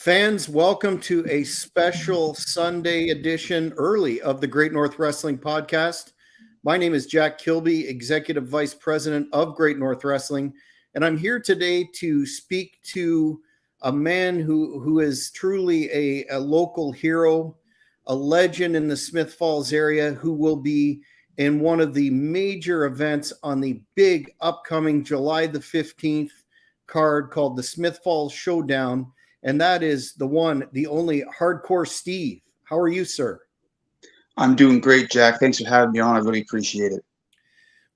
Fans, welcome to a special Sunday edition early of the Great North Wrestling Podcast. My name is Jack Kilby, Executive Vice President of Great North Wrestling, and I'm here today to speak to a man who is truly a local hero, a legend in the Smith Falls area, who will be in one of the major events on the big upcoming July the 15th card called the Smith Falls Showdown. And that is the one, the only Hardcore Steve. How are you, sir? I'm doing great, Jack. Thanks for having me on. I really appreciate it.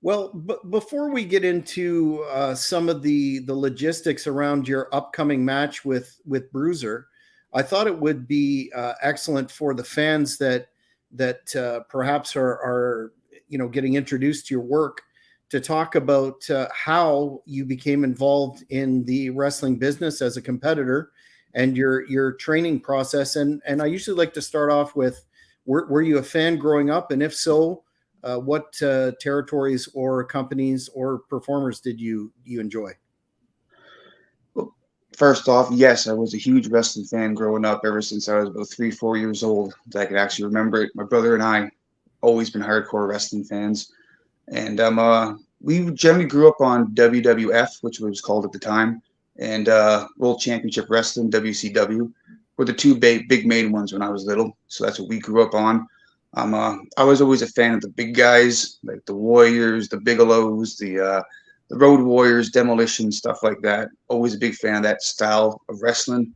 Well, before we get into some of the logistics around your upcoming match with BRUISER, I thought it would be excellent for the fans that perhaps are getting introduced to your work to talk about how you became involved in the wrestling business as a competitor and your training process. And I usually like to start off with, were you a fan growing up? And if so, what territories or companies or performers did you enjoy? Well, first off, yes, I was a huge wrestling fan growing up ever since I was about 3-4 years old. I could actually remember it. My brother and I always been hardcore wrestling fans. And we generally grew up on WWF, which was called at the time, and World Championship Wrestling, WCW, were the two big main ones when I was little. So that's what we grew up on. I was always a fan of the big guys, like the Warriors, the Bigelows, the Road Warriors, Demolition, stuff like that. Always a big fan of that style of wrestling.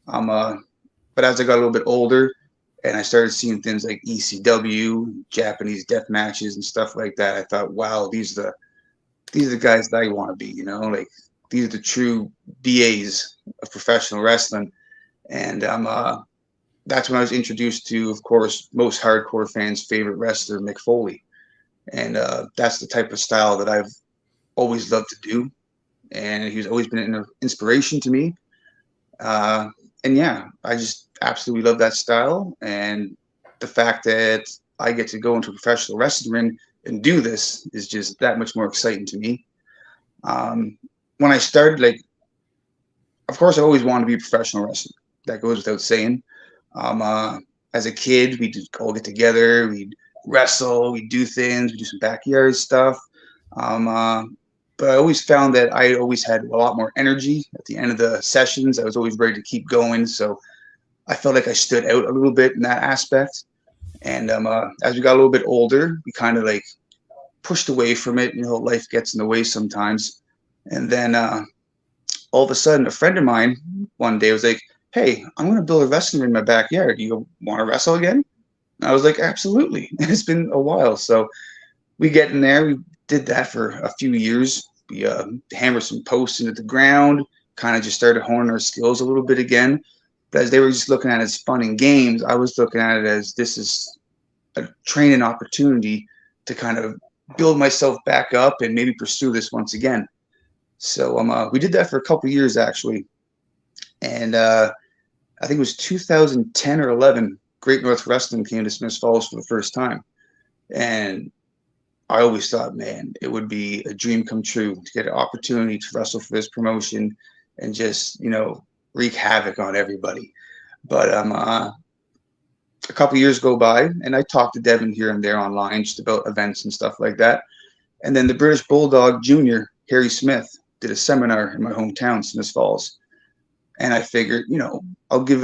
But as I got a little bit older and I started seeing things like ECW, Japanese death matches and stuff like that, I thought, wow, these are the guys that I want to be, like these are the true BAs of professional wrestling. And that's when I was introduced to, of course, most hardcore fans' favorite wrestler, Mick Foley. And that's the type of style that I've always loved to do. And he's always been an inspiration to me. And yeah, I just absolutely love that style. And the fact that I get to go into a professional wrestling ring and do this is just that much more exciting to me. When I started, of course, I always wanted to be a professional wrestler. That goes without saying. As a kid, we'd all get together, we'd wrestle, we'd do things, we'd do some backyard stuff. But I always found that I always had a lot more energy at the end of the sessions. I was always ready to keep going. So I felt like I stood out a little bit in that aspect. And as we got a little bit older, we kind of pushed away from it. Life gets in the way sometimes. And then all of a sudden, a friend of mine one day was like, hey, I'm going to build a wrestling ring in my backyard. You want to wrestle again? And I was like, absolutely. It's been a while. So we get in there. We did that for a few years. We hammered some posts into the ground, kind of just started honing our skills a little bit again. But as they were just looking at it as fun and games, I was looking at it as this is a training opportunity to kind of build myself back up and maybe pursue this once again. So we did that for a couple of years, actually. And I think it was 2010 or 11, Great North Wrestling came to Smith Falls for the first time. And I always thought, man, it would be a dream come true to get an opportunity to wrestle for this promotion and just, wreak havoc on everybody. But a couple of years go by, and I talked to Devin here and there online just about events and stuff like that. And then the British Bulldog Jr., Harry Smith, did a seminar in my hometown, Smith Falls. And I figured, I'll give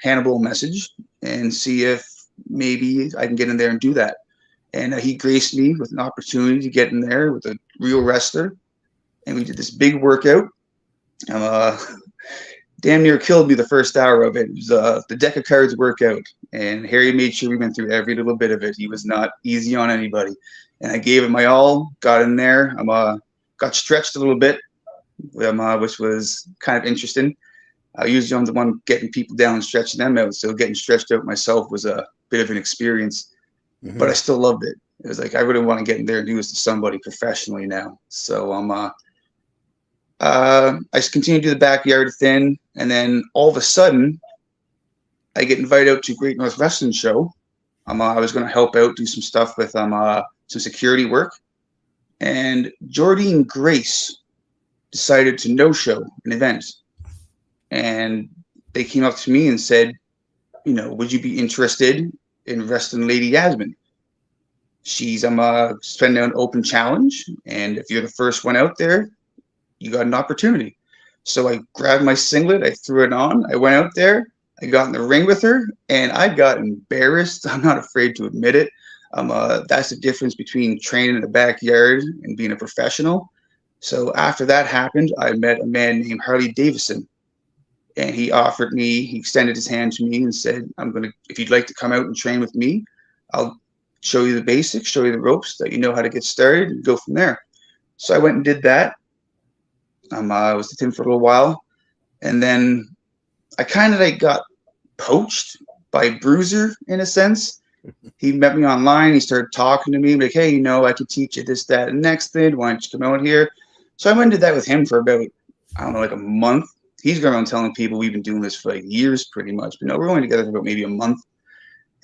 Hannibal a message and see if maybe I can get in there and do that. And he graced me with an opportunity to get in there with a real wrestler. And we did this big workout. Damn near killed me the first hour of it. It was the deck of cards workout. And Harry made sure we went through every little bit of it. He was not easy on anybody. And I gave it my all, got in there. Got stretched a little bit, which was kind of interesting. Usually I'm the one getting people down and stretching them out. So getting stretched out myself was a bit of an experience, but I still loved it. It was like, I really want to get in there and do this to somebody professionally now. So I just continued to do the backyard thing. And then all of a sudden I get invited out to Great North Wrestling Show. I was going to help out, do some stuff with some security work. And Jordine Grace decided to no-show an event. And they came up to me and said, would you be interested in wrestling Lady Yasmin? She's spending an open challenge, and if you're the first one out there, you got an opportunity. So I grabbed my singlet, I threw it on, I went out there, I got in the ring with her, and I got embarrassed. I'm not afraid to admit it. That's the difference between training in the backyard and being a professional. So after that happened, I met a man named Harley Davidson, and he extended his hand to me and said, if you'd like to come out and train with me, I'll show you the basics, show you the ropes, that you know how to get started, and go from there. So I went and did that. I was with him for a little while, and then I kind of got poached by BRUISER in a sense. He met me online. He started talking to me like, hey, I could teach you this, that, and next thing. Why don't you come out here? So I went and did that with him for about, a month. He's going around telling people we've been doing this for years pretty much. But no, we're only together for about maybe a month.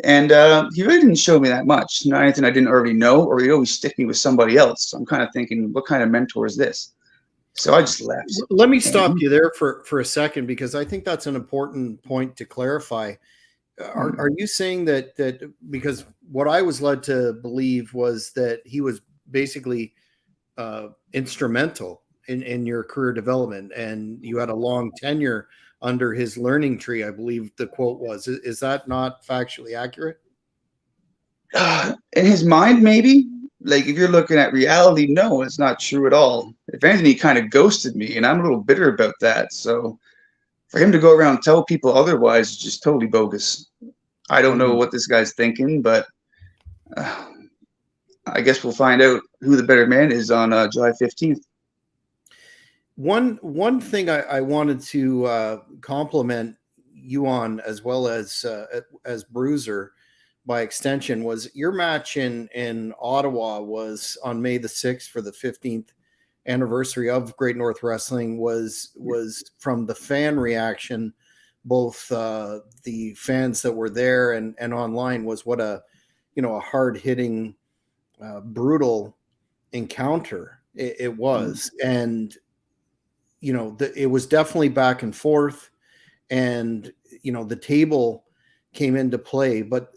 And he really didn't show me that much. Not anything I didn't already know, or he'd always stick me with somebody else. So I'm kind of thinking, what kind of mentor is this? So I just left. Let me stop you there for a second, because I think that's an important point to clarify. Are you saying that because what I was led to believe was that he was basically instrumental in your career development, and you had a long tenure under his learning tree, I believe the quote was. Is that not factually accurate? In his mind, maybe. Like, if you're looking at reality, no, it's not true at all. If anything, he kind of ghosted me, and I'm a little bitter about that. So for him to go around and tell people otherwise is just totally bogus. I don't know what this guy's thinking, but I guess we'll find out who the better man is on July 15th. One thing I wanted to compliment you on, as well as BRUISER by extension, was your match in Ottawa was on May the 6th for the 15th anniversary of Great North Wrestling. Was from the fan reaction, both the fans that were there and online, was what a hard hitting, brutal encounter it was. And it was definitely back and forth, and the tables came into play, but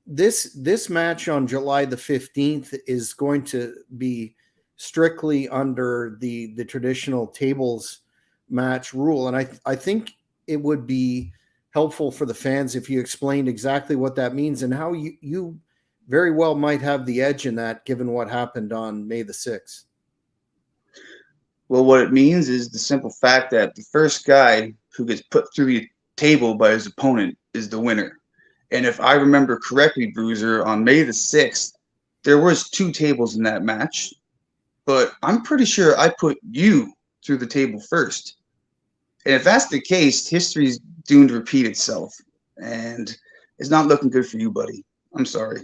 this match on July the 15th is going to be strictly under the traditional tables match rule. And I think it would be helpful for the fans if you explained exactly what that means and how you very well might have the edge in that, given what happened on May the 6th. Well, what it means is the simple fact that the first guy who gets put through the table by his opponent is the winner. And if I remember correctly, BRUISER, on May the 6th, there was 2 tables in that match, but I'm pretty sure I put you through the table first. And if that's the case, history's doomed to repeat itself, and it's not looking good for you, buddy. I'm sorry.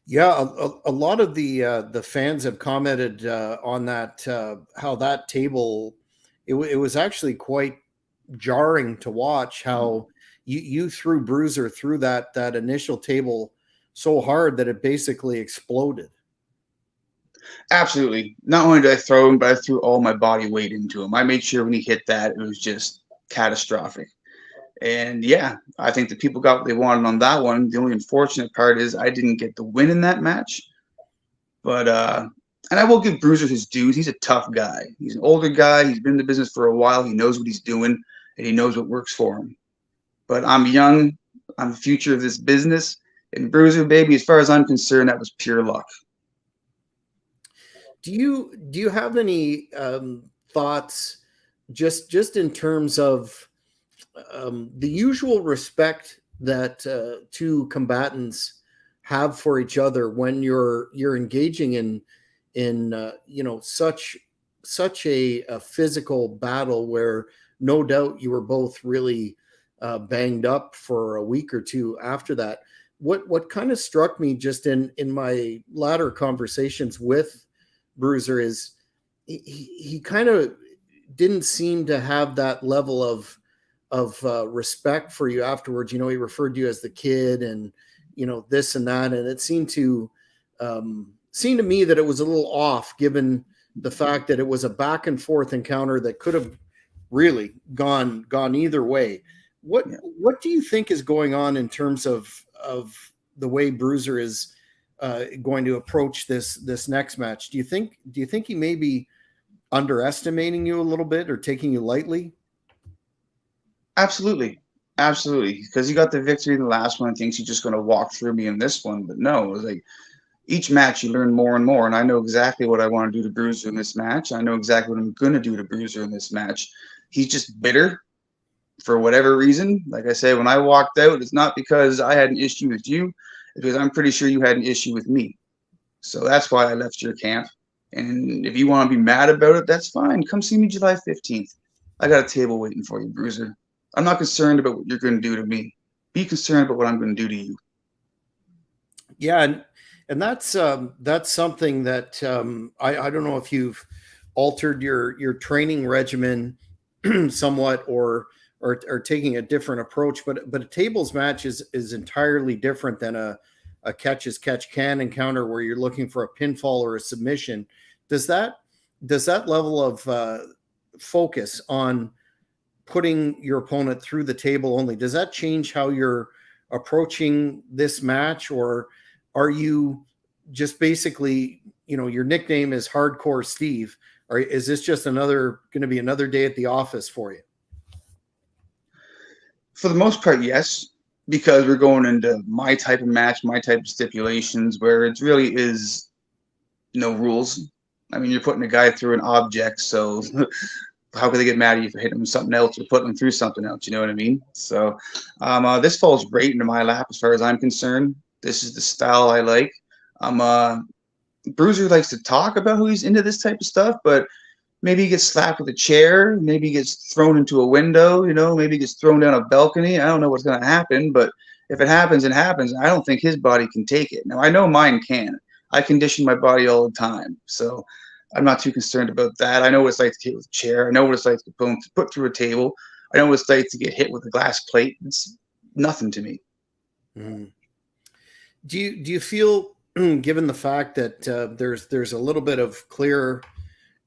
Yeah, a lot of the fans have commented on that, how that table, it was actually quite jarring to watch how you threw BRUISER through that initial table so hard that it basically exploded. Absolutely. Not only did I throw him, but I threw all my body weight into him. I made sure when he hit that, it was just catastrophic. And yeah, I think the people got what they wanted on that one. The only unfortunate part is I didn't get the win in that match. But and I will give BRUISER his dues. He's a tough guy. He's an older guy. He's been in the business for a while. He knows what he's doing, and he knows what works for him. But I'm young. I'm the future of this business. And BRUISER, baby, as far as I'm concerned, that was pure luck. Do you have any thoughts just in terms of the usual respect that two combatants have for each other when you're engaging in such a physical battle where no doubt you were both really banged up for a week or two after that? What kind of struck me just in my latter conversations with BRUISER is he kind of didn't seem to have that level of respect for you afterwards. He referred to you as the kid and this and that, and it seemed to me that it was a little off, given the fact that it was a back and forth encounter that could have really gone either way. What do you think is going on in terms of the way Bruiser is going to approach this next match? Do you think he may be underestimating you a little bit or taking you lightly? Absolutely. Absolutely. Because he got the victory in the last one and thinks he's just going to walk through me in this one. But no, it was like each match you learn more and more. And I know exactly what I want to do to Bruiser in this match. I know exactly what I'm going to do to Bruiser in this match. He's just bitter for whatever reason. Like I said, when I walked out, it's not because I had an issue with you. It's because I'm pretty sure you had an issue with me. So that's why I left your camp. And if you want to be mad about it, that's fine. Come see me July 15th. I got a table waiting for you, Bruiser. I'm not concerned about what you're going to do to me. Be concerned about what I'm going to do to you. Yeah, and that's something that I don't know if you've altered your training regimen somewhat or taking a different approach, but a tables match is entirely different than a catch as catch can encounter where you're looking for a pinfall or a submission. Does that level of focus on putting your opponent through the table only, does that change how you're approaching this match, or are you just basically, your nickname is Hardcore Steve, or is this just going to be another day at the office for you? For the most part, yes, because we're going into my type of match, my type of stipulations, where it really is no rules. I mean, you're putting a guy through an object, so how could they get mad at you for hitting them with something else or putting them through something else? You know what I mean? So this falls right into my lap as far as I'm concerned. This is the style I like. Bruiser likes to talk about who he's into this type of stuff, but maybe he gets slapped with a chair, maybe he gets thrown into a window, maybe he gets thrown down a balcony. I don't know what's going to happen, but if it happens, it happens. I don't think his body can take it. Now, I know mine can. I condition my body all the time, so I'm not too concerned about that. I know what it's like to get hit with a chair. I know what it's like to get put through a table. I know what it's like to get hit with a glass plate. It's nothing to me. Mm. Do you feel, given the fact that there's a little bit of clear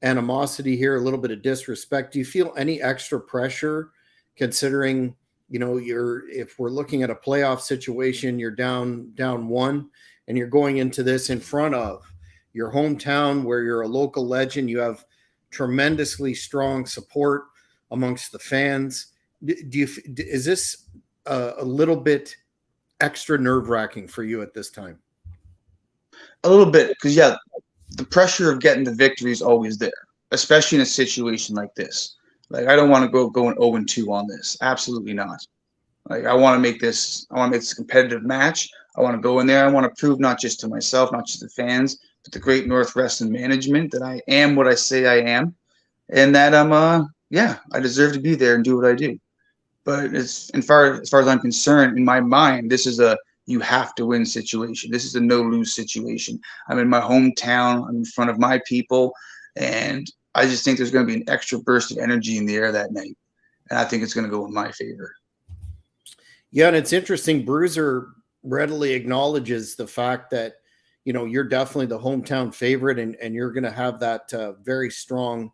animosity here, a little bit of disrespect, do you feel any extra pressure considering, if we're looking at a playoff situation, you're down one and you're going into this in front of your hometown where you're a local legend, you have tremendously strong support amongst the fans. Is this a little bit extra nerve-wracking for you at this time? A little bit, because the pressure of getting the victory is always there, especially in a situation like this. Like, I don't want to go going 0-2 on this. Absolutely not. Like, I want to make this a competitive match. I want to go in there. I want to prove not just to myself, not just the fans, but the Great North Wrestling management that I am what I say I am, and that I deserve to be there and do what I do. But as far as I'm concerned, in my mind, this is a you have to win situation. This is a no lose situation. I'm in my hometown. I'm in front of my people, and I just think there's going to be an extra burst of energy in the air that night, and I think it's going to go in my favor. Yeah, and it's interesting. Bruiser readily acknowledges the fact that you're definitely the hometown favorite, and you're going to have that very strong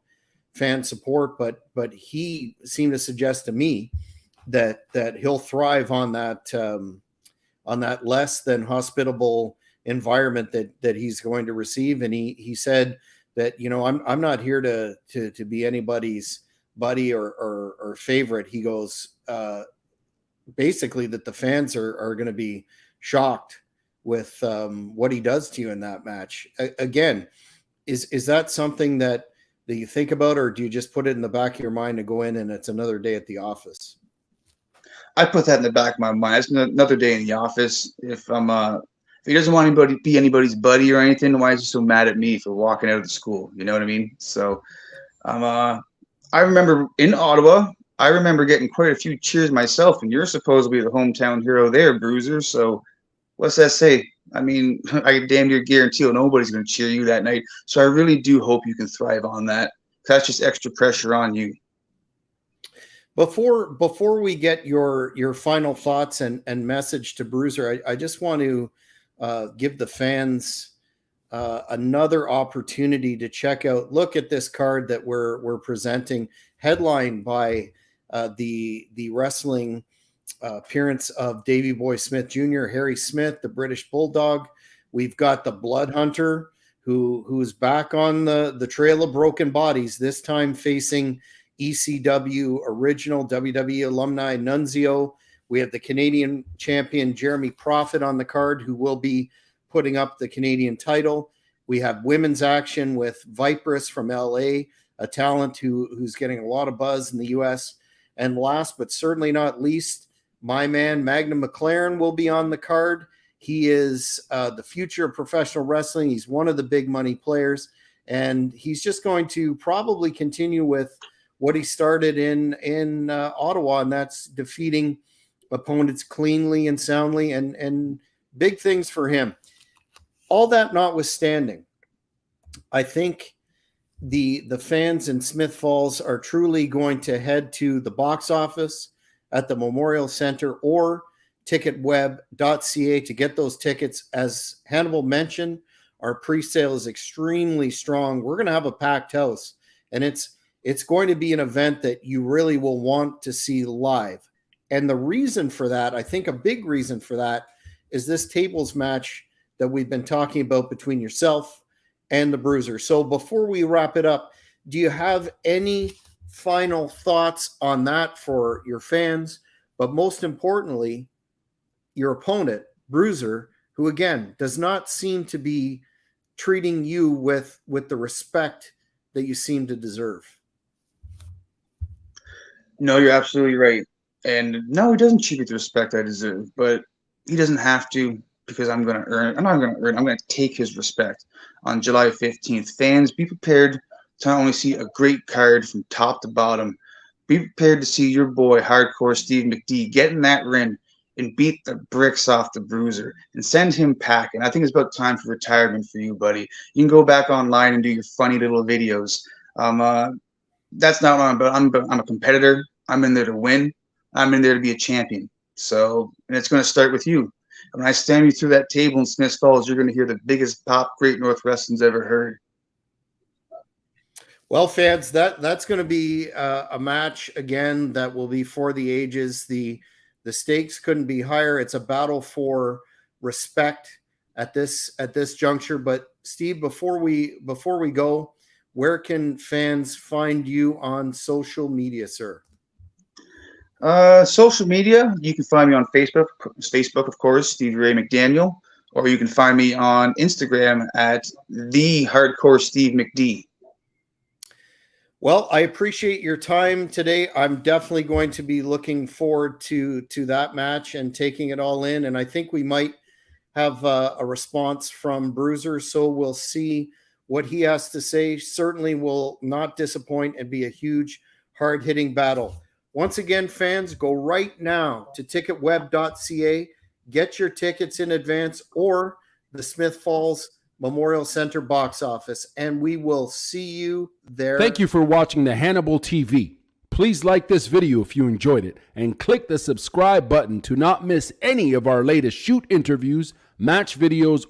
fan support. But he seemed to suggest to me that he'll thrive on that less than hospitable environment that he's going to receive. And he said that I'm not here to be anybody's buddy or favorite. He goes basically that the fans are going to be shocked with what he does to you in that match. Again, is that something that you think about, or do you just put it in the back of your mind to go in and it's another day at the office? I put that in the back of my mind. It's another day in the office. If he doesn't want anybody to be anybody's buddy or anything, why is he so mad at me for walking out of the school? You know what I mean? So I remember in Ottawa, I remember getting quite a few cheers myself, and you're supposed to be the hometown hero there, Bruiser. So what's that say? I mean, I damn near guarantee nobody's going to cheer you that night. So I really do hope you can thrive on that. That's just extra pressure on you. Before we get your final thoughts and message to Bruiser, I just want to give the fans another opportunity to check out. Look at this card that we're presenting, headlined by the wrestling appearance of Davey Boy Smith Jr., Harry Smith, the British Bulldog. We've got the Blood Hunter, who's back on the trail of broken bodies, this time facing ECW original WWE alumni Nunzio. We have the Canadian champion Jeremy Prophet on the card, who will be putting up the Canadian title. We have women's action with Viperous from LA, a talent who's getting a lot of buzz in the US. And last but certainly not least, my man Magnum McLaren will be on the card. He is the future of professional wrestling. He's one of the big money players, and he's just going to probably continue with what he started in Ottawa, and that's defeating opponents cleanly and soundly, and big things for him. All that notwithstanding, I think the fans in Smith Falls are truly going to head to the box office at the Memorial Center or ticketweb.ca to get those tickets. As Hannibal mentioned, our pre-sale is extremely strong. We're going to have a packed house, and it's going to be an event that you really will want to see live. And the reason for that, I think a big reason for that, is this tables match that we've been talking about between yourself and the Bruiser. So before we wrap it up, do you have any final thoughts on that for your fans? But most importantly, your opponent, Bruiser, who again does not seem to be treating you with the respect that you seem to deserve. No, you're absolutely right. And no, he doesn't treat me with the respect I deserve, but he doesn't have to, because I'm not going to earn, I'm going to take his respect on July 15th. Fans, be prepared to not only see a great card from top to bottom, be prepared to see your boy, Hardcore Steve McD, get in that ring and beat the bricks off the Bruiser and send him packing. I think it's about time for retirement for you, buddy. You can go back online and do your funny little videos. That's not what I'm about. I'm a competitor. I'm in there to win. I'm in there to be a champion. So, and it's going to start with you. When I stand you through that table in Smith Falls, you're going to hear the biggest pop Great North Wrestling's ever heard. Well, fans, that's going to be a match again that will be for the ages. The stakes couldn't be higher. It's a battle for respect at this juncture. But Steve, before we go, where can fans find you on social media, sir? Social media, you can find me on Facebook, of course, Stevie Ray McDaniel, or you can find me on Instagram at the Hardcore Steve McD. Well, I appreciate your time today. I'm definitely going to be looking forward to that match and taking it all in. And I think we might have a response from Bruiser, so we'll see what he has to say. Certainly will not disappoint and be a huge, hard-hitting battle. Once again, fans, go right now to ticketweb.ca, get your tickets in advance, or the Smith Falls Memorial Center box office, and we will see you there. Thank you for watching the Hannibal TV. Please like this video if you enjoyed it, and click the subscribe button to not miss any of our latest shoot interviews, match videos,